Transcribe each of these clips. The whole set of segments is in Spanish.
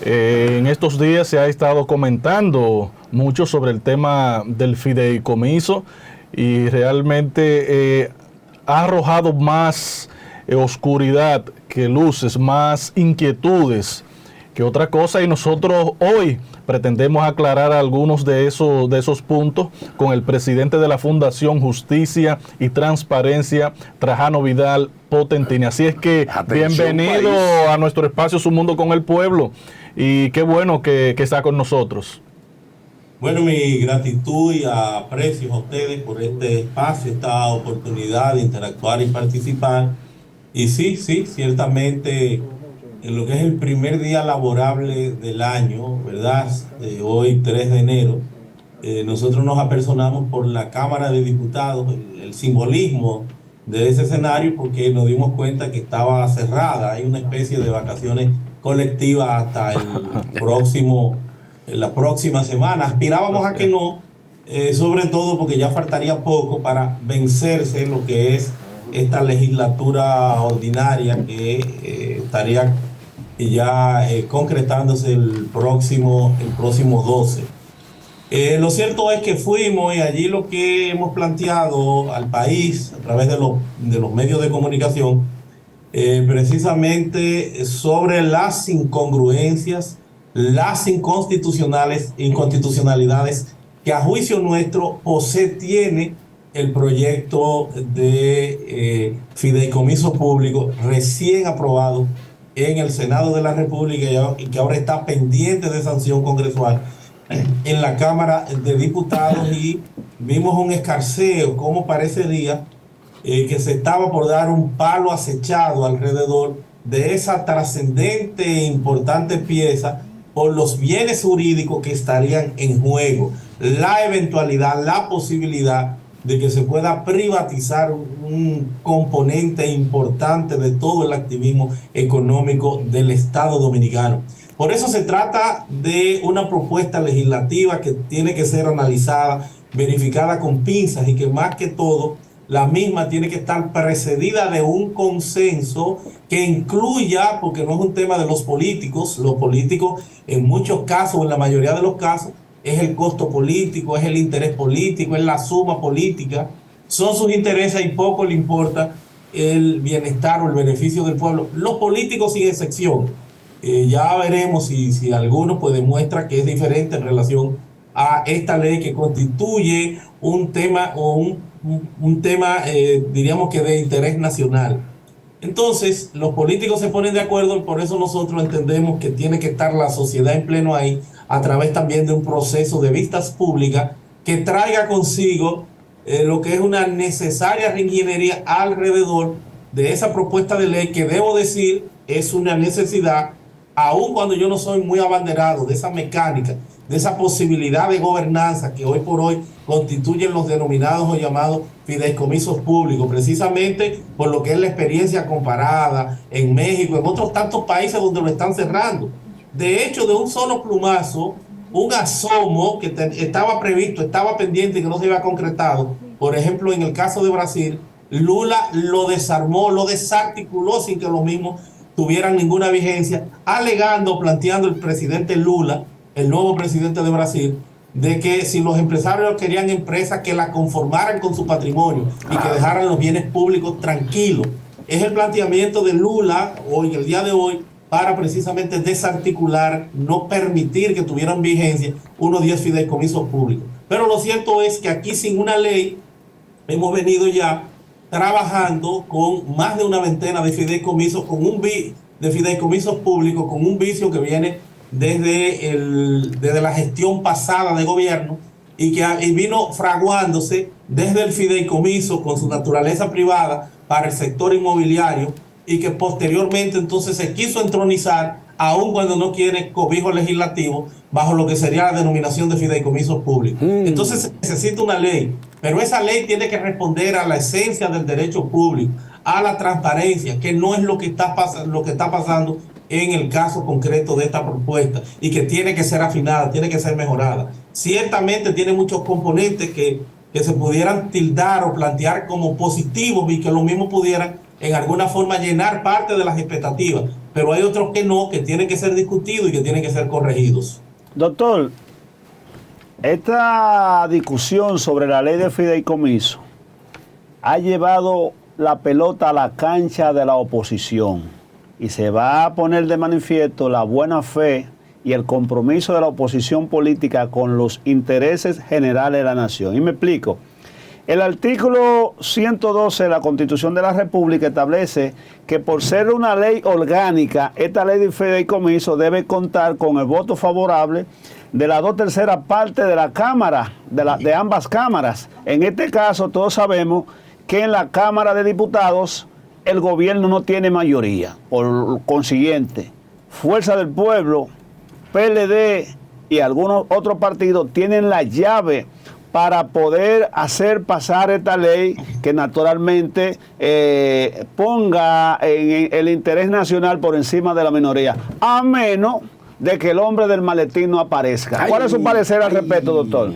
En estos días se ha estado comentando mucho sobre el tema del fideicomiso y realmente ha arrojado más oscuridad que luces, más inquietudes que otra cosa, y nosotros hoy pretendemos aclarar algunos de esos puntos con el presidente de la Fundación Justicia y Transparencia, Trajano Vidal Potentini. Así es que bienvenido a nuestro espacio Su Mundo con el Pueblo, y qué bueno que está con nosotros. Bueno, mi gratitud y aprecio a ustedes por este espacio, esta oportunidad de interactuar y participar. Y sí, ciertamente en lo que es el primer día laborable del año, ¿verdad? Hoy 3 de enero, nosotros nos apersonamos por la Cámara de Diputados, el simbolismo de ese escenario, porque nos dimos cuenta que estaba cerrada. Hay una especie de vacaciones colectivas hasta la próxima semana. Aspirábamos a que no, sobre todo porque ya faltaría poco para vencerse en lo que es esta legislatura ordinaria que estaría ya concretándose el próximo 12. Lo cierto es que fuimos, y allí lo que hemos planteado al país a través de los medios de comunicación, precisamente sobre las incongruencias, las inconstitucionalidades que a juicio nuestro tiene el proyecto de fideicomiso público recién aprobado en el Senado de la República y que ahora está pendiente de sanción congresual en la Cámara de Diputados. Y vimos un escarceo, como parecería que se estaba por dar un palo acechado alrededor de esa trascendente e importante pieza por los bienes jurídicos que estarían en juego, la eventualidad, la posibilidad de que se pueda privatizar un componente importante de todo el activismo económico del Estado dominicano. Por eso se trata de una propuesta legislativa que tiene que ser analizada, verificada con pinzas, y que más que todo la misma tiene que estar precedida de un consenso que incluya, porque no es un tema de los políticos en muchos casos, en la mayoría de los casos, es el costo político, es el interés político, es la suma política, son sus intereses y poco le importa el bienestar o el beneficio del pueblo. Los políticos sin excepción. Ya veremos si alguno pues demuestra que es diferente en relación a esta ley que constituye un tema diríamos que de interés nacional. Entonces, los políticos se ponen de acuerdo, y por eso nosotros entendemos que tiene que estar la sociedad en pleno ahí, a través también de un proceso de vistas públicas que traiga consigo lo que es una necesaria reingeniería alrededor de esa propuesta de ley, que debo decir es una necesidad, aun cuando yo no soy muy abanderado de esa mecánica, de esa posibilidad de gobernanza que hoy por hoy constituyen los denominados o llamados fideicomisos públicos, precisamente por lo que es la experiencia comparada en México, en otros tantos países donde lo están cerrando. De hecho, de un solo plumazo, un asomo que estaba previsto, estaba pendiente y que no se había concretado, por ejemplo, en el caso de Brasil, Lula lo desarmó, lo desarticuló sin que los mismos tuvieran ninguna vigencia, alegando, planteando el presidente Lula, el nuevo presidente de Brasil, de que si los empresarios querían empresas que la conformaran con su patrimonio y que dejaran los bienes públicos tranquilos. Es el planteamiento de Lula hoy, el día de hoy, para precisamente desarticular, no permitir que tuvieran vigencia unos 10 fideicomisos públicos. Pero lo cierto es que aquí, sin una ley, hemos venido ya trabajando con más de una veintena de fideicomisos, de fideicomisos públicos, con un vicio que viene desde la gestión pasada de gobierno, y vino fraguándose desde el fideicomiso con su naturaleza privada para el sector inmobiliario, y que posteriormente entonces se quiso entronizar, aun cuando no quiere cobijo legislativo, bajo lo que sería la denominación de fideicomisos públicos. Entonces se necesita una ley, pero esa ley tiene que responder a la esencia del derecho público, a la transparencia, que no es lo que está pasando en el caso concreto de esta propuesta, y que tiene que ser afinada, tiene que ser mejorada. Ciertamente tiene muchos componentes que se pudieran tildar o plantear como positivos, y que lo mismo pudieran en alguna forma llenar parte de las expectativas, pero hay otros que no, que tienen que ser discutidos y que tienen que ser corregidos. Doctor, esta discusión sobre la ley de fideicomiso ha llevado la pelota a la cancha de la oposición y se va a poner de manifiesto la buena fe y el compromiso de la oposición política con los intereses generales de la nación. Y me explico. El artículo 112 de la Constitución de la República establece que por ser una ley orgánica, esta ley de fideicomiso debe contar con el voto favorable de las 2/3 partes de la Cámara, de ambas cámaras. En este caso, todos sabemos que en la Cámara de Diputados el gobierno no tiene mayoría. Por consiguiente, Fuerza del Pueblo, PLD y algunos otros partidos tienen la llave para poder hacer pasar esta ley que naturalmente ponga el interés nacional por encima de la minoría, a menos de que el hombre del maletín no aparezca. ¿Cuál es su parecer al respecto, doctor?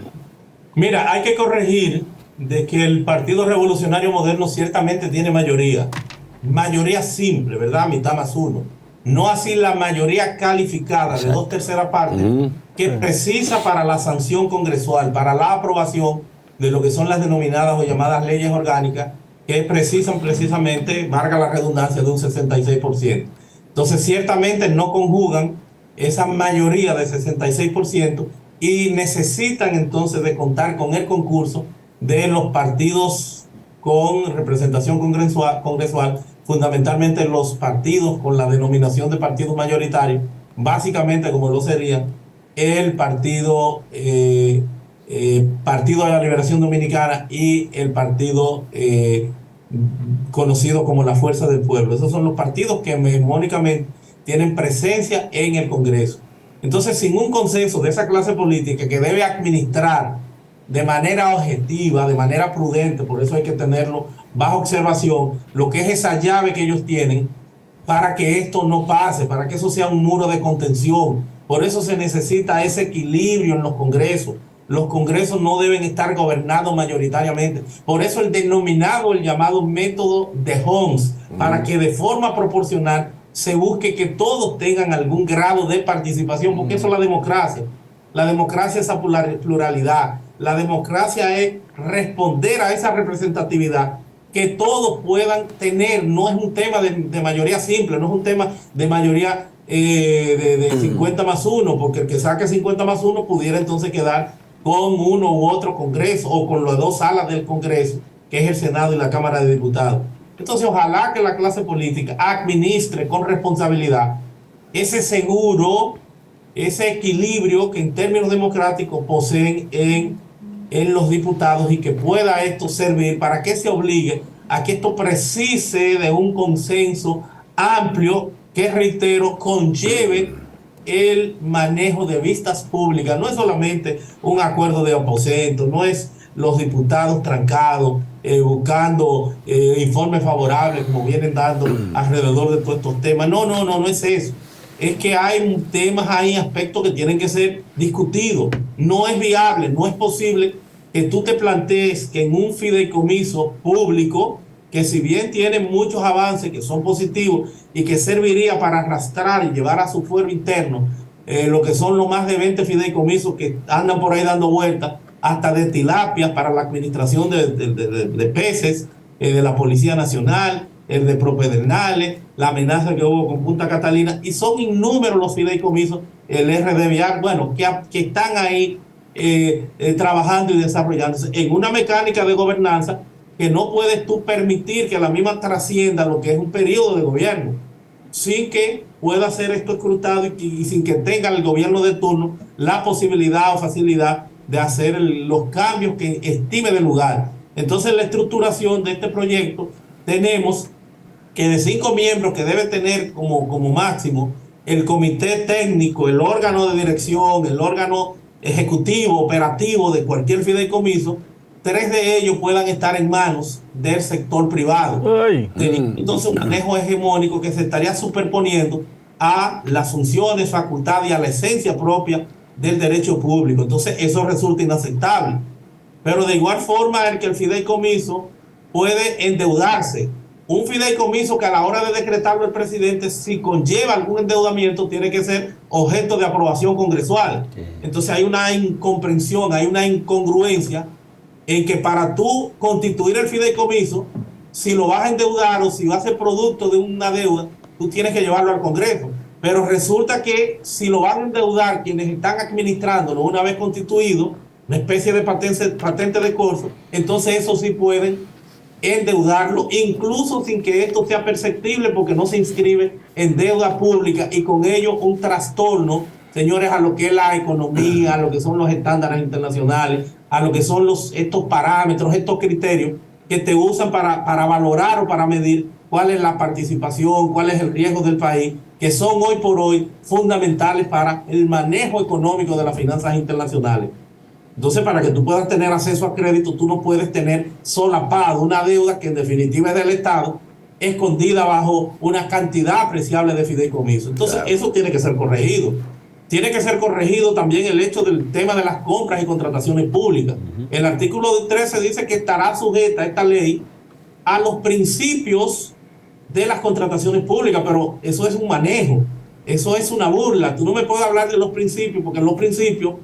Mira, hay que corregir de que el Partido Revolucionario Moderno ciertamente tiene mayoría simple, ¿verdad? Mitad más uno. No así la mayoría calificada de 2/3 partes que precisa para la sanción congresual, para la aprobación de lo que son las denominadas o llamadas leyes orgánicas, que precisan precisamente, valga la redundancia, de un 66%. Entonces, ciertamente no conjugan esa mayoría de 66% y necesitan entonces de contar con el concurso de los partidos con representación congresual, fundamentalmente los partidos con la denominación de partidos mayoritarios, básicamente como lo serían el Partido de la Liberación Dominicana y el partido conocido como la Fuerza del Pueblo. Esos son los partidos que hegemónicamente tienen presencia en el Congreso. Entonces, sin un consenso de esa clase política que debe administrar de manera objetiva, de manera prudente, por eso hay que tenerlo bajo observación, lo que es esa llave que ellos tienen para que esto no pase, para que eso sea un muro de contención. Por eso se necesita ese equilibrio en los congresos. Los congresos no deben estar gobernados mayoritariamente. Por eso el llamado método de Holmes, para que de forma proporcional se busque que todos tengan algún grado de participación, porque eso es la democracia. La democracia es esa pluralidad. La democracia es responder a esa representatividad que todos puedan tener. No es un tema de mayoría simple, no es un tema de mayoría de 50 más 1, porque el que saque 50 más 1 pudiera entonces quedar con uno u otro Congreso o con las dos salas del Congreso, que es el Senado y la Cámara de Diputados. Entonces, ojalá que la clase política administre con responsabilidad ese seguro, ese equilibrio que en términos democráticos poseen en los diputados y que pueda esto servir para que se obligue a que esto precise de un consenso amplio que, reitero, conlleve el manejo de vistas públicas. No es solamente un acuerdo de aposento, no es los diputados trancados buscando informes favorables como vienen dando alrededor de todos estos temas. No es eso. Es que hay temas, hay aspectos que tienen que ser discutidos. No es viable, no es posible que tú te plantees que en un fideicomiso público, que si bien tiene muchos avances que son positivos y que serviría para arrastrar y llevar a su fuero interno lo que son los más de 20 fideicomisos que andan por ahí dando vueltas, hasta de tilapias para la administración de peces, de la Policía Nacional, el de Propedernales, la amenaza que hubo con Punta Catalina, y son innúmeros los fideicomisos, el RDVIAR, bueno, que están ahí trabajando y desarrollándose en una mecánica de gobernanza que no puedes tú permitir que la misma trascienda lo que es un periodo de gobierno, sin que pueda ser esto escrutado y sin que tenga el gobierno de turno la posibilidad o facilidad de hacer los cambios que estime de lugar. Entonces, la estructuración de este proyecto, tenemos que de 5 miembros que debe tener como máximo el comité técnico, el órgano de dirección, el órgano ejecutivo, operativo de cualquier fideicomiso, 3 de ellos puedan estar en manos del sector privado. Entonces, un manejo hegemónico que se estaría superponiendo a las funciones, facultades y a la esencia propia del derecho público. Entonces, eso resulta inaceptable. Pero de igual forma, el que el fideicomiso puede endeudarse un fideicomiso que a la hora de decretarlo el presidente, si conlleva algún endeudamiento, tiene que ser objeto de aprobación congresual. Entonces hay una incomprensión, hay una incongruencia en que para tú constituir el fideicomiso, si lo vas a endeudar o si va a ser producto de una deuda, tú tienes que llevarlo al Congreso. Pero resulta que si lo van a endeudar quienes están administrándolo una vez constituido, una especie de patente de corso, entonces eso sí pueden endeudarlo, incluso sin que esto sea perceptible, porque no se inscribe en deuda pública y con ello un trastorno, señores, a lo que es la economía, a lo que son los estándares internacionales, a lo que son estos parámetros, estos criterios que te usan para valorar o para medir cuál es la participación, cuál es el riesgo del país, que son hoy por hoy fundamentales para el manejo económico de las finanzas internacionales. Entonces, para que tú puedas tener acceso a crédito, tú no puedes tener solapado una deuda que en definitiva es del Estado, escondida bajo una cantidad apreciable de fideicomiso. Entonces, claro, eso tiene que ser corregido. Tiene que ser corregido también el hecho del tema de las compras y contrataciones públicas. El artículo 13 dice que estará sujeta esta ley a los principios de las contrataciones públicas, pero eso es un manejo, eso es una burla. Tú no me puedes hablar de los principios, porque los principios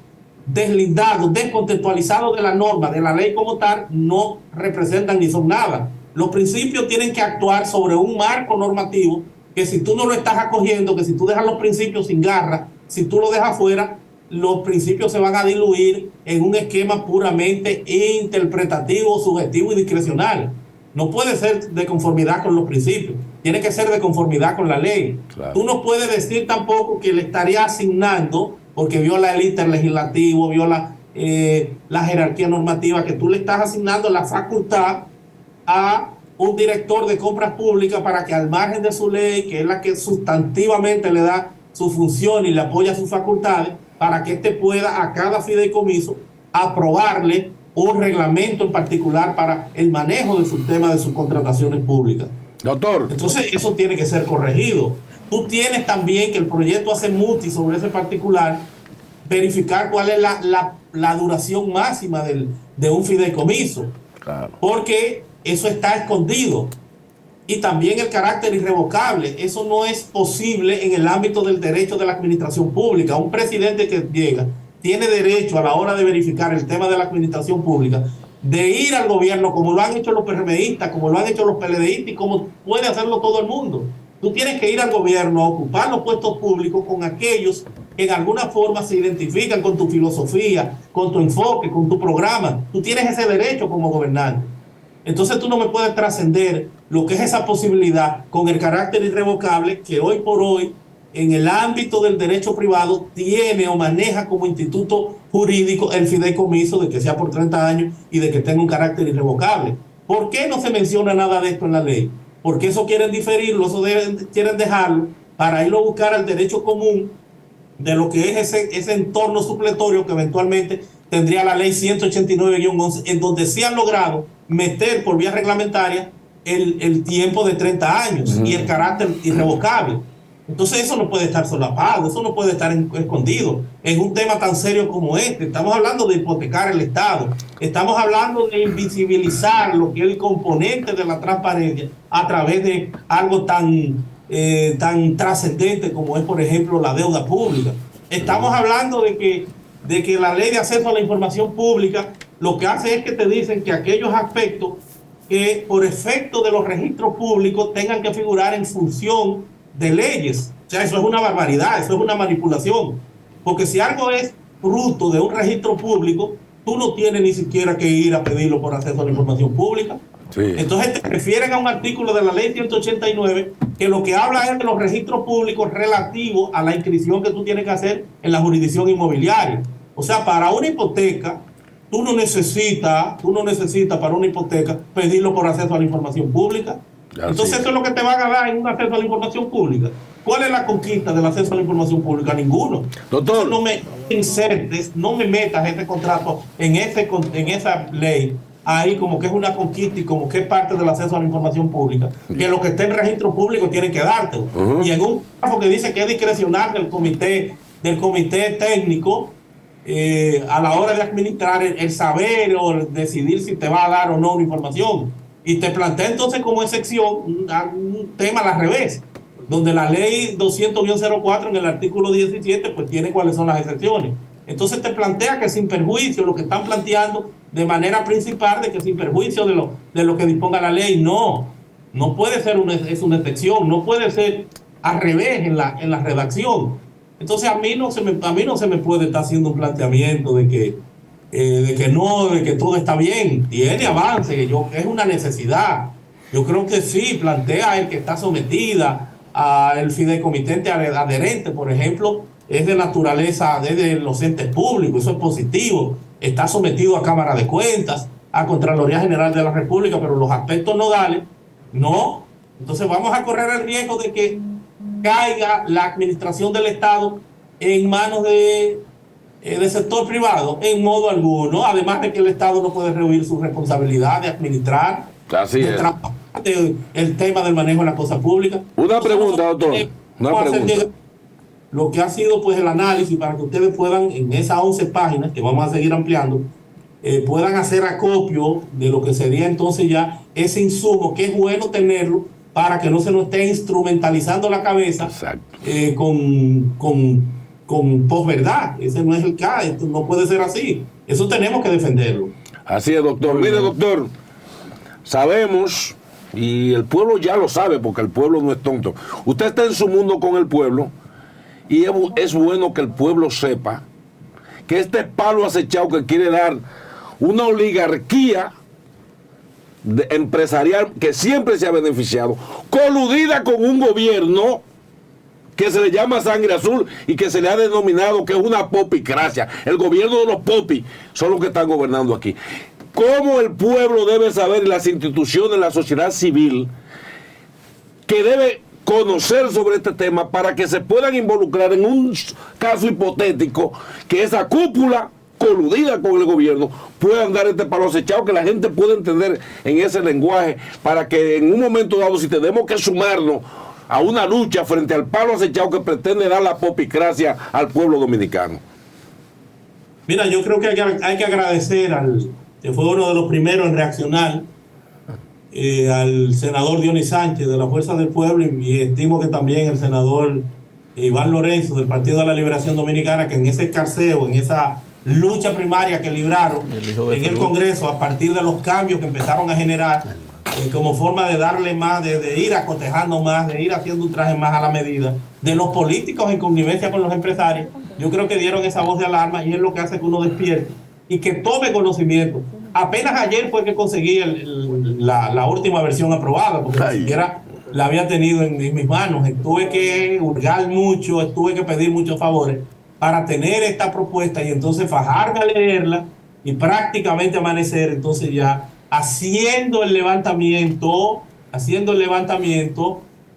deslindados, descontextualizados de la norma, de la ley como tal, no representan ni son nada. Los principios tienen que actuar sobre un marco normativo que si tú no lo estás acogiendo, que si tú dejas los principios sin garra, si tú lo dejas fuera, los principios se van a diluir en un esquema puramente interpretativo, subjetivo y discrecional. No puede ser de conformidad con los principios, tiene que ser de conformidad con la ley. Claro. Tú no puedes decir tampoco que le estaría asignando, porque viola el interlegislativo, viola la jerarquía normativa, que tú le estás asignando la facultad a un director de compras públicas para que al margen de su ley, que es la que sustantivamente le da su función y le apoya sus facultades, para que éste pueda a cada fideicomiso aprobarle un reglamento en particular para el manejo del sistema de sus contrataciones públicas. Doctor. Entonces eso tiene que ser corregido. Tú tienes también que el proyecto hace muti sobre ese particular, verificar cuál es la duración máxima de un fideicomiso. Claro. Porque eso está escondido. Y también el carácter irrevocable. Eso no es posible en el ámbito del derecho de la administración pública. Un presidente que llega tiene derecho a la hora de verificar el tema de la administración pública de ir al gobierno como lo han hecho los PRMistas, como lo han hecho los PLDistas y como puede hacerlo todo el mundo. Tú tienes que ir al gobierno a ocupar los puestos públicos con aquellos que en alguna forma se identifican con tu filosofía, con tu enfoque, con tu programa. Tú tienes ese derecho como gobernante. Entonces tú no me puedes trascender lo que es esa posibilidad con el carácter irrevocable que hoy por hoy en el ámbito del derecho privado tiene o maneja como instituto jurídico el fideicomiso, de que sea por 30 años y de que tenga un carácter irrevocable. ¿Por qué no se menciona nada de esto en la ley? Porque eso quieren diferirlo, eso quieren dejarlo para irlo a buscar al derecho común de lo que es ese entorno supletorio que eventualmente tendría la ley 189-11, en donde sí han logrado meter por vía reglamentaria el tiempo de 30 años y el carácter irrevocable. Entonces eso no puede estar solapado, eso no puede estar escondido en un tema tan serio como este. Estamos hablando de hipotecar el Estado, estamos hablando de invisibilizar lo que es el componente de la transparencia a través de algo tan trascendente como es, por ejemplo, la deuda pública. Estamos hablando de que la ley de acceso a la información pública lo que hace es que te dicen que aquellos aspectos que por efecto de los registros públicos tengan que figurar en función de leyes. O sea, eso es una barbaridad, eso es una manipulación. Porque si algo es fruto de un registro público, tú no tienes ni siquiera que ir a pedirlo por acceso a la información pública. Sí. Entonces te refieren a un artículo de la ley 189 que lo que habla es de los registros públicos relativos a la inscripción que tú tienes que hacer en la jurisdicción inmobiliaria. O sea, para una hipoteca, tú no necesitas para una hipoteca pedirlo por acceso a la información pública. Entonces eso es lo que te van a dar en un acceso a la información pública. ¿Cuál es la conquista del acceso a la información pública? Ninguno. Doctor, no me insertes, no me metas este contrato en esa ley ahí como que es una conquista y como que es parte del acceso a la información pública, que lo que esté en registro público tienen que darte. Y en un caso que dice que es discrecional del comité técnico, a la hora de administrar el saber o decidir si te va a dar o no una información. Y te plantea entonces como excepción un tema al revés, donde la ley 200-04 en el artículo 17 pues tiene cuáles son las excepciones. Entonces te plantea que sin perjuicio, lo que están planteando de manera principal, de que sin perjuicio de lo que disponga la ley, no puede ser es una excepción, no puede ser al revés en la redacción. Entonces a mí no se me puede estar haciendo un planteamiento de que todo está bien, tiene avance, es una necesidad. Yo creo que sí, plantea el que está sometida al fideicomitente adherente, por ejemplo, es de naturaleza de los entes públicos, eso es positivo, está sometido a Cámara de Cuentas, a Contraloría General de la República, pero los aspectos nodales, no. Entonces vamos a correr el riesgo de que caiga la administración del Estado en manos del sector privado, en modo alguno, además de que el Estado no puede rehuir su responsabilidad de administrar, el tema del manejo de la cosa pública. Una pregunta, doctor. Una pregunta. Lo que ha sido pues el análisis para que ustedes puedan, en esas 11 páginas que vamos a seguir ampliando, puedan hacer acopio de lo que sería entonces ya ese insumo, que es bueno tenerlo para que no se nos esté instrumentalizando la cabeza con posverdad. Ese no es el caso, esto no puede ser así. Eso tenemos que defenderlo. Así es, doctor. Mire, doctor, sabemos, y el pueblo ya lo sabe, porque el pueblo no es tonto. Usted está en su mundo con el pueblo, y es bueno que el pueblo sepa que este palo acechado que quiere dar una oligarquía empresarial que siempre se ha beneficiado, coludida con un gobierno que se le llama sangre azul y que se le ha denominado que es una popicracia. El gobierno de los popis son los que están gobernando aquí. ¿Cómo el pueblo debe saber, y las instituciones, la sociedad civil, que debe conocer sobre este tema para que se puedan involucrar en un caso hipotético que esa cúpula coludida con el gobierno puedan dar este palo acechado, que la gente pueda entender en ese lenguaje, para que en un momento dado, si tenemos que sumarnos a una lucha frente al palo acechado que pretende dar la popicracia al pueblo dominicano? Mira, yo creo que hay que agradecer que fue uno de los primeros en reaccionar, al senador Dionis Sánchez de la Fuerza del Pueblo, y estimo que también el senador Iván Lorenzo del Partido de la Liberación Dominicana, que en ese escarceo, en esa lucha primaria que libraron en el Congreso a partir de los cambios que empezaron a generar, como forma de darle más, de ir acotejando más, de ir haciendo un traje más a la medida de los políticos en connivencia con los empresarios, yo creo que dieron esa voz de alarma, y es lo que hace que uno despierte y que tome conocimiento. Apenas ayer fue que conseguí la última versión aprobada, porque ni siquiera la había tenido en mis manos. Tuve que hurgar mucho, tuve que pedir muchos favores para tener esta propuesta, y entonces fajarme a leerla y prácticamente amanecer entonces ya haciendo el levantamiento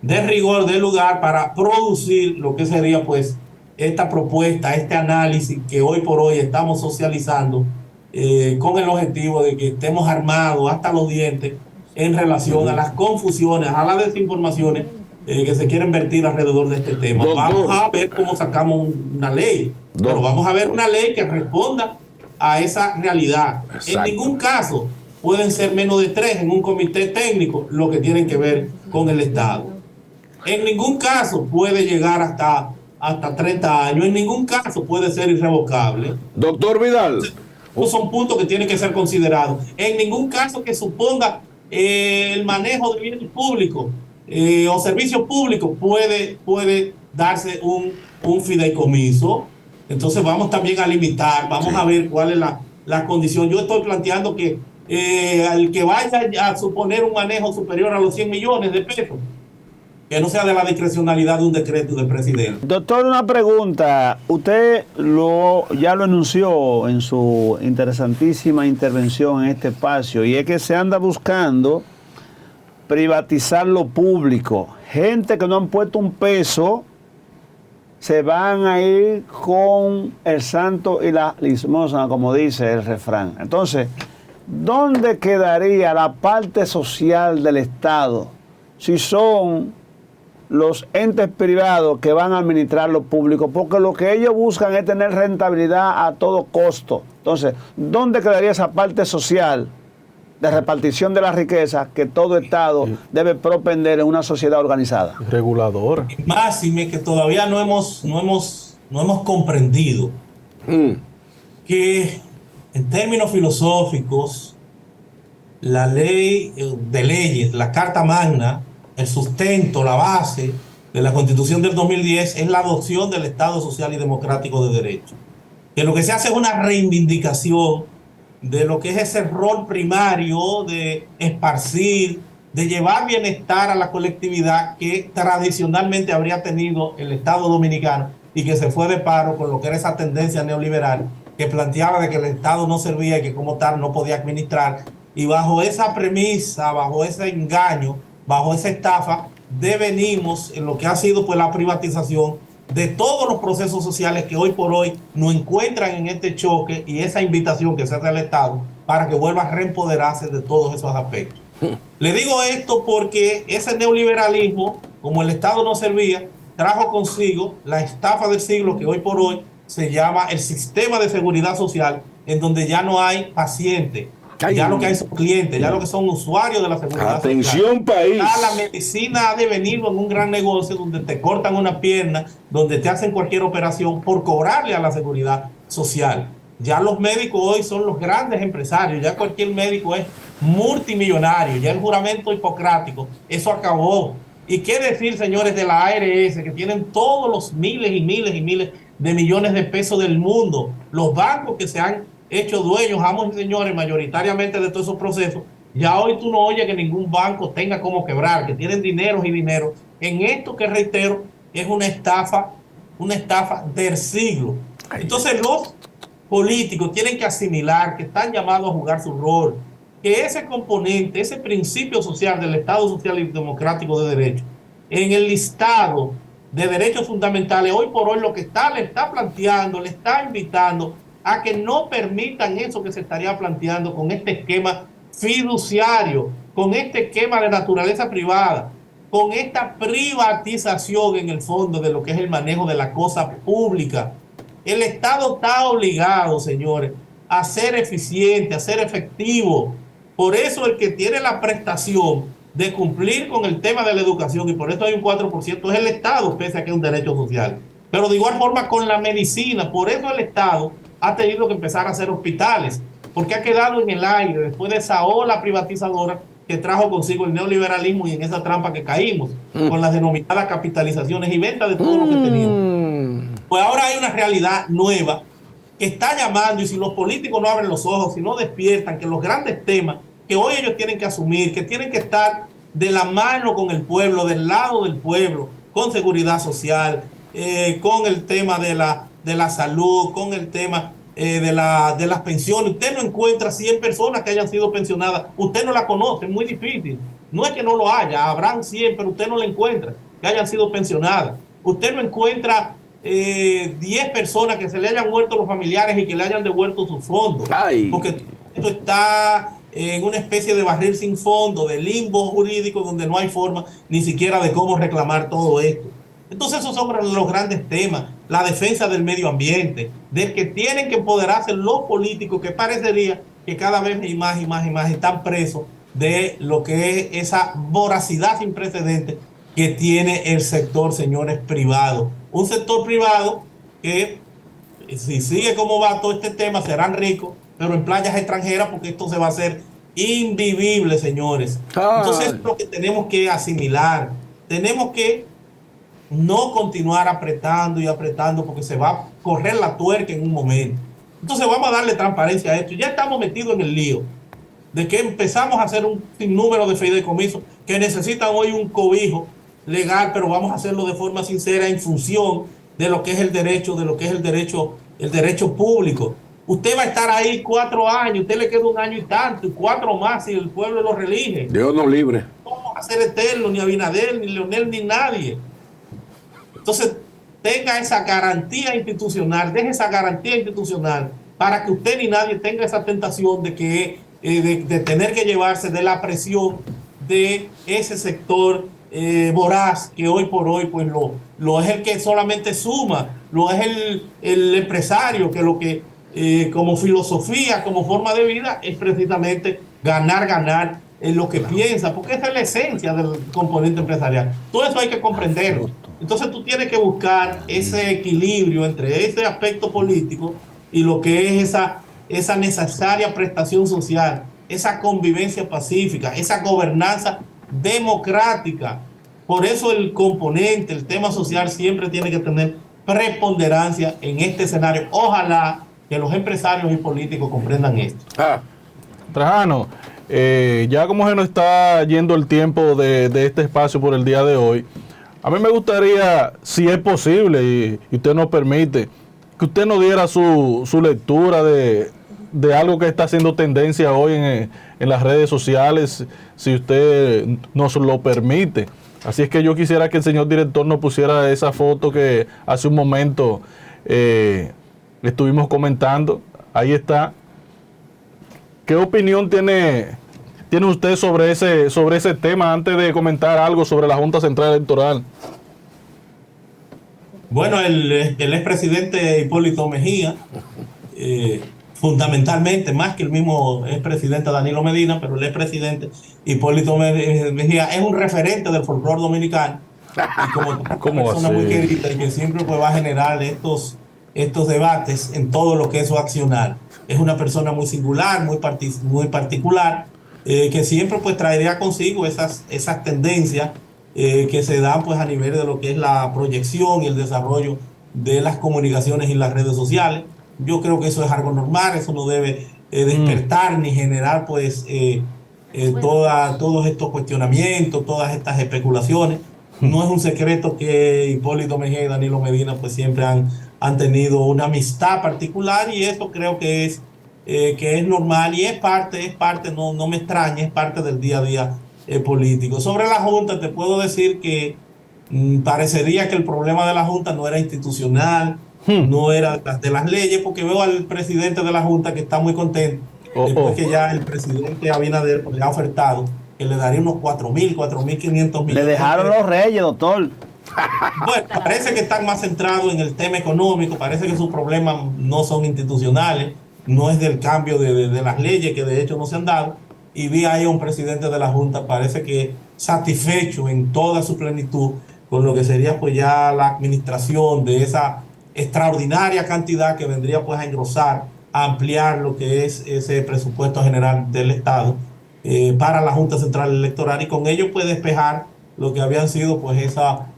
de rigor del lugar para producir lo que sería pues esta propuesta, este análisis que hoy por hoy estamos socializando, con el objetivo de que estemos armados hasta los dientes en relación a las confusiones, a las desinformaciones que se quieren vertir alrededor de este tema. Vamos a ver cómo sacamos una ley, pero vamos a ver una ley que responda a esa realidad. Exacto. En ningún caso pueden ser menos de 3 en un comité técnico lo que tienen que ver con el Estado. En ningún caso puede llegar hasta 30 años, en ningún caso puede ser irrevocable. Doctor Vidal. Son puntos que tienen que ser considerados. En ningún caso que suponga el manejo de bienes públicos o servicios públicos puede darse un fideicomiso. Entonces vamos también a limitar, vamos a ver cuál es la condición. Yo estoy planteando que al que vaya a suponer un manejo superior a los 100 millones de pesos, que no sea de la discrecionalidad de un decreto del presidente. Doctor, una pregunta. Usted ya lo anunció en su interesantísima intervención en este espacio, y es que se anda buscando privatizar lo público. Gente que no han puesto un peso se van a ir con el santo y la limosna, como dice el refrán. Entonces, ¿dónde quedaría la parte social del Estado si son los entes privados que van a administrar lo público? Porque lo que ellos buscan es tener rentabilidad a todo costo. Entonces, ¿dónde quedaría esa parte social de repartición de la riqueza que todo Estado debe propender en una sociedad organizada. Regulador. Máxime que todavía no hemos comprendido que en términos filosóficos la ley de leyes, la Carta Magna, el sustento, la base de la Constitución del 2010 es la adopción del Estado social y democrático de derecho. Que lo que se hace es una reivindicación de lo que es ese rol primario de esparcir, de llevar bienestar a la colectividad que tradicionalmente habría tenido el Estado dominicano y que se fue de paro con lo que era esa tendencia neoliberal que planteaba de que el Estado no servía y que como tal no podía administrar. Y bajo esa premisa, bajo ese engaño, bajo esa estafa, devenimos en lo que ha sido pues la privatización de todos los procesos sociales que hoy por hoy nos encuentran en este choque y esa invitación que se hace al Estado para que vuelva a reempoderarse de todos esos aspectos. Le digo esto porque ese neoliberalismo, como el Estado no servía, trajo consigo la estafa del siglo que hoy por hoy se llama el sistema de seguridad social, en donde ya no hay pacientes, ya lo que hay son clientes, ya lo que son usuarios de la seguridad social. Atención, país. Ya la medicina ha devenido en un gran negocio donde te cortan una pierna, donde te hacen cualquier operación por cobrarle a la seguridad social. Ya los médicos hoy son los grandes empresarios, ya cualquier médico es multimillonario, ya el juramento hipocrático, eso acabó. ¿Y qué decir, señores, de la ARS, que tienen todos los miles y miles y miles de millones de pesos del mundo? Los bancos que se han hecho dueños, amos y señores, mayoritariamente de todos esos procesos. Ya hoy tú no oyes que ningún banco tenga como quebrar, que tienen dineros y dinero. En esto que reitero, es una estafa del siglo. Entonces los políticos tienen que asimilar que están llamados a jugar su rol, que ese componente, ese principio social del Estado social y democrático de derecho, en el listado de derechos fundamentales, hoy por hoy lo que le está planteando, le está invitando a que no permitan eso que se estaría planteando con este esquema fiduciario, con este esquema de naturaleza privada, con esta privatización en el fondo de lo que es el manejo de la cosa pública. El Estado está obligado, señores, a ser eficiente, a ser efectivo. Por eso el que tiene la prestación de cumplir con el tema de la educación, y por eso hay un 4%, es el Estado, pese a que es un derecho social. Pero de igual forma con la medicina, por eso el Estado ha tenido que empezar a hacer hospitales, porque ha quedado en el aire después de esa ola privatizadora que trajo consigo el neoliberalismo y en esa trampa que caímos, con las denominadas capitalizaciones y ventas de todo lo que teníamos. Pues ahora hay una realidad nueva que está llamando, y si los políticos no abren los ojos, si no despiertan, que los grandes temas que hoy ellos tienen que asumir, que tienen que estar de la mano con el pueblo, del lado del pueblo, con seguridad social, con el tema de la salud, con el tema de las pensiones. Usted no encuentra 100 personas que hayan sido pensionadas, usted no la conoce, es muy difícil. No es que no lo haya, habrán 100, pero usted no la encuentra que hayan sido pensionadas. Usted no encuentra 10 personas que se le hayan muerto los familiares y que le hayan devuelto sus fondos. Porque esto está en una especie de barril sin fondo, de limbo jurídico donde no hay forma ni siquiera de cómo reclamar todo esto. Entonces esos son los grandes temas, la defensa del medio ambiente, del que tienen que empoderarse los políticos, que parecería que cada vez más y más y más están presos de lo que es esa voracidad sin precedentes que tiene el sector, señores, privado. Un sector privado que, si sigue como va todo este tema, serán ricos, pero en playas extranjeras, porque esto se va a hacer invivible, señores. Entonces es lo que tenemos que asimilar. Tenemos que no continuar apretando y apretando, porque se va a correr la tuerca en un momento. Entonces vamos a darle transparencia a esto. Ya estamos metidos en el lío de que empezamos a hacer un sinnúmero de fideicomisos que necesitan hoy un cobijo legal, pero vamos a hacerlo de forma sincera en función de lo que es el derecho, el derecho público. Usted va a estar ahí 4 años, usted le queda 1 año y tanto, y 4 más si el pueblo lo reelige. Dios nos libre. No vamos a ser eternos, ni Abinader, ni Leonel, ni nadie. Entonces, tenga esa garantía institucional, deje esa garantía institucional para que usted ni nadie tenga esa tentación de tener que llevarse de la presión de ese sector voraz que hoy por hoy pues lo es el que solamente suma, lo es el empresario que lo que como filosofía, como forma de vida es precisamente ganar en lo que piensa, porque esa es la esencia del componente empresarial. Todo eso hay que comprenderlo. Entonces tú tienes que buscar ese equilibrio entre ese aspecto político y lo que es esa necesaria prestación social, esa convivencia pacífica, esa gobernanza democrática. Por eso el componente, el tema social siempre tiene que tener preponderancia en este escenario. Ojalá que los empresarios y políticos comprendan esto. Trajano, ya como se nos está yendo el tiempo de este espacio por el día de hoy, a mí me gustaría, si es posible y usted nos permite, que usted nos diera su lectura de algo que está haciendo tendencia hoy en las redes sociales, si usted nos lo permite. Así es que yo quisiera que el señor director nos pusiera esa foto que hace un momento estuvimos comentando. Ahí está. ¿Qué opinión tiene usted sobre ese tema antes de comentar algo sobre la Junta Central Electoral? Bueno, el expresidente Hipólito Mejía, fundamentalmente, más que el mismo expresidente Danilo Medina, pero el expresidente Hipólito Mejía es un referente del folclore dominicano. Y como una persona muy querida y que siempre pues, va a generar estos debates en todo lo que es su accionar. Es una persona muy singular, muy particular, que siempre pues traería consigo esas tendencias que se dan pues a nivel de lo que es la proyección y el desarrollo de las comunicaciones y las redes sociales. Yo creo que eso es algo normal, eso no debe despertar ni generar pues todos estos cuestionamientos, todas estas especulaciones. No es un secreto que Hipólito Mejía y Danilo Medina pues siempre han tenido una amistad particular y eso creo que es normal y es parte, no me extraña, es parte del día a día político. Sobre la Junta te puedo decir que parecería que el problema de la Junta no era institucional, no era de las leyes, porque veo al presidente de la Junta que está muy contento, después que ya el presidente Abinader le ha ofertado que le daría unos 4.500 millones. Le dejaron los reyes, doctor. Bueno, parece que están más centrados en el tema económico, parece que sus problemas no son institucionales, no es del cambio de las leyes que de hecho no se han dado, y vi ahí a un presidente de la Junta, parece que satisfecho en toda su plenitud con lo que sería pues ya la administración de esa extraordinaria cantidad que vendría pues a engrosar, a ampliar lo que es ese presupuesto general del Estado para la Junta Central Electoral y con ello pues despejar lo que habían sido pues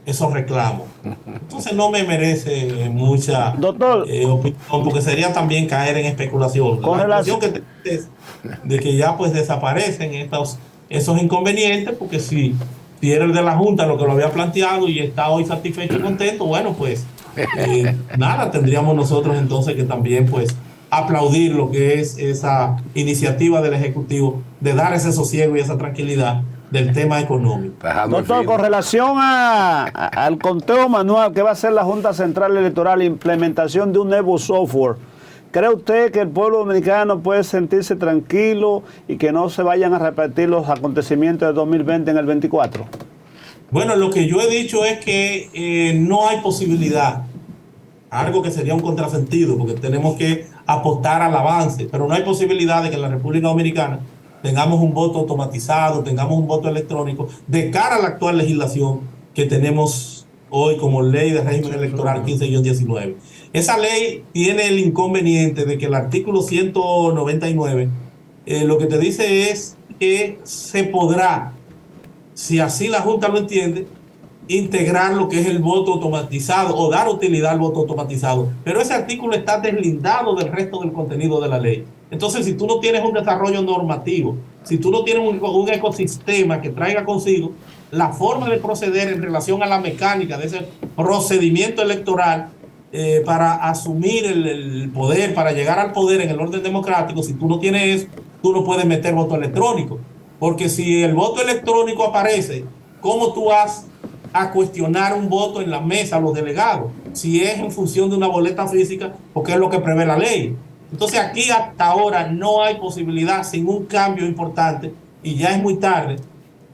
esos reclamos. Entonces no me merece mucha opinión, porque sería también caer en especulación. La impresión que tengo es de que ya pues desaparecen esos inconvenientes, porque si era el de la Junta lo que lo había planteado y está hoy satisfecho y contento, bueno pues nada, tendríamos nosotros entonces que también pues aplaudir lo que es esa iniciativa del Ejecutivo de dar ese sosiego y esa tranquilidad del tema económico. Doctor, con relación al conteo manual que va a hacer la Junta Central Electoral, implementación de un nuevo software, ¿cree usted que el pueblo dominicano puede sentirse tranquilo y que no se vayan a repetir los acontecimientos de 2020 en el 24? Bueno, lo que yo he dicho es que no hay posibilidad, algo que sería un contrasentido, porque tenemos que apostar al avance, pero no hay posibilidad de que en la República Dominicana tengamos un voto automatizado, tengamos un voto electrónico, de cara a la actual legislación que tenemos hoy como ley de régimen electoral 15-19. Esa ley tiene el inconveniente de que el artículo 199 lo que te dice es que se podrá, si así la Junta lo entiende, integrar lo que es el voto automatizado o dar utilidad al voto automatizado. Pero ese artículo está deslindado del resto del contenido de la ley. Entonces, si tú no tienes un desarrollo normativo, si tú no tienes un ecosistema que traiga consigo la forma de proceder en relación a la mecánica de ese procedimiento electoral para asumir el poder, para llegar al poder en el orden democrático, si tú no tienes eso, tú no puedes meter voto electrónico. Porque si el voto electrónico aparece, ¿cómo tú vas a cuestionar un voto en la mesa a los delegados? Si es en función de una boleta física, porque es lo que prevé la ley. Entonces aquí hasta ahora no hay posibilidad, sin un cambio importante, y ya es muy tarde,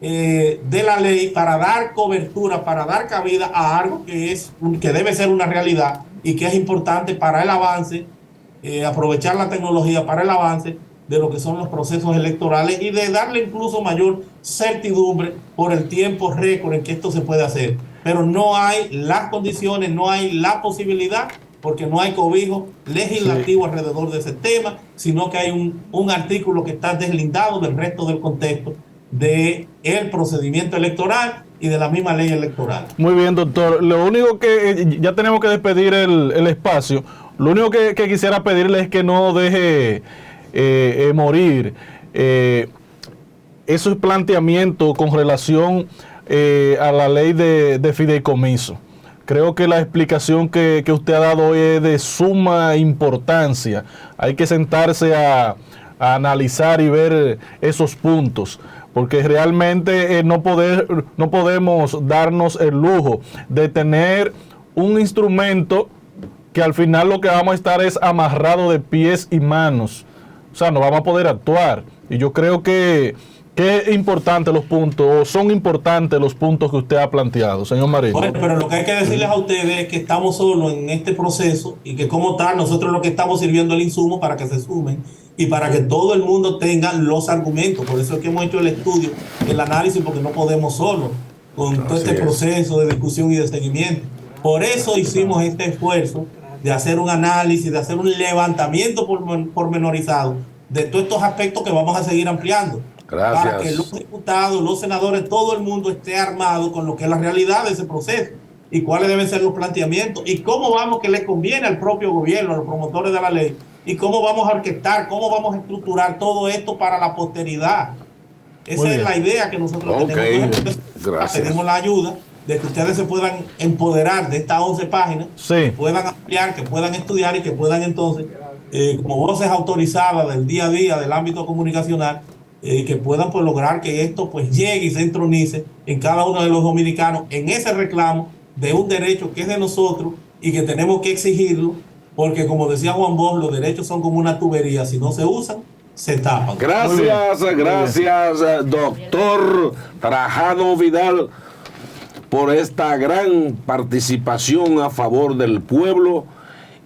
de la ley para dar cobertura, para dar cabida a algo que debe ser una realidad y que es importante para el avance, aprovechar la tecnología para el avance de lo que son los procesos electorales y de darle incluso mayor certidumbre por el tiempo récord en que esto se puede hacer. Pero no hay las condiciones, no hay la posibilidad, porque no hay cobijo legislativo alrededor de ese tema, sino que hay un artículo que está deslindado del resto del contexto del procedimiento electoral y de la misma ley electoral. Muy bien, doctor. Lo único que ya tenemos que despedir el espacio. Lo único que quisiera pedirle es que no deje morir esos planteamientos con relación a la ley de fideicomiso. Creo que la explicación que usted ha dado hoy es de suma importancia. Hay que sentarse a analizar y ver esos puntos, porque realmente no podemos darnos el lujo de tener un instrumento que al final lo que vamos a estar es amarrado de pies y manos. O sea, no vamos a poder actuar. Y yo creo que es importante los puntos, o son importantes los puntos que usted ha planteado, señor Marín. Bueno, pero lo que hay que decirles a ustedes es que estamos solos en este proceso y que como tal nosotros lo que estamos sirviendo el insumo para que se sumen y para que todo el mundo tenga los argumentos. Por eso es que hemos hecho el estudio, el análisis, porque no podemos solos con todo este proceso de discusión y de seguimiento. Por eso hicimos este esfuerzo de hacer un análisis, de hacer un levantamiento pormenorizado de todos estos aspectos que vamos a seguir ampliando. Gracias. Para que los diputados, los senadores, todo el mundo esté armado con lo que es la realidad de ese proceso y cuáles deben ser los planteamientos y cómo vamos que le conviene al propio gobierno, a los promotores de la ley, y cómo vamos a orquestar, cómo vamos a estructurar todo esto para la posteridad. Esa es la idea que nosotros tenemos. Gracias. Pedimos la ayuda de que ustedes se puedan empoderar de estas 11 páginas, que puedan ampliar, que puedan estudiar y que puedan entonces, como voces autorizadas del día a día del ámbito comunicacional, que puedan pues lograr que esto pues llegue y se entronice en cada uno de los dominicanos en ese reclamo de un derecho que es de nosotros y que tenemos que exigirlo, porque como decía Juan Bosch, los derechos son como una tubería, si no se usan, se tapan. Gracias, doctor Trajano Vidal, por esta gran participación a favor del pueblo.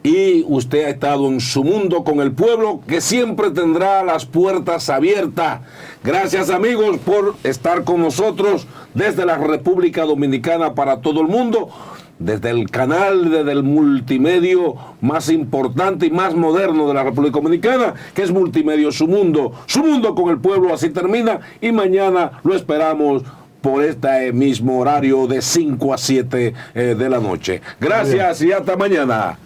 Y usted ha estado en su mundo con el pueblo, que siempre tendrá las puertas abiertas. Gracias, amigos, por estar con nosotros desde la República Dominicana para todo el mundo, desde el canal, desde el multimedio más importante y más moderno de la República Dominicana, que es Multimedio Su Mundo con el pueblo. Así termina, y mañana lo esperamos por este mismo horario de 5 a 7 de la noche. Gracias y hasta mañana.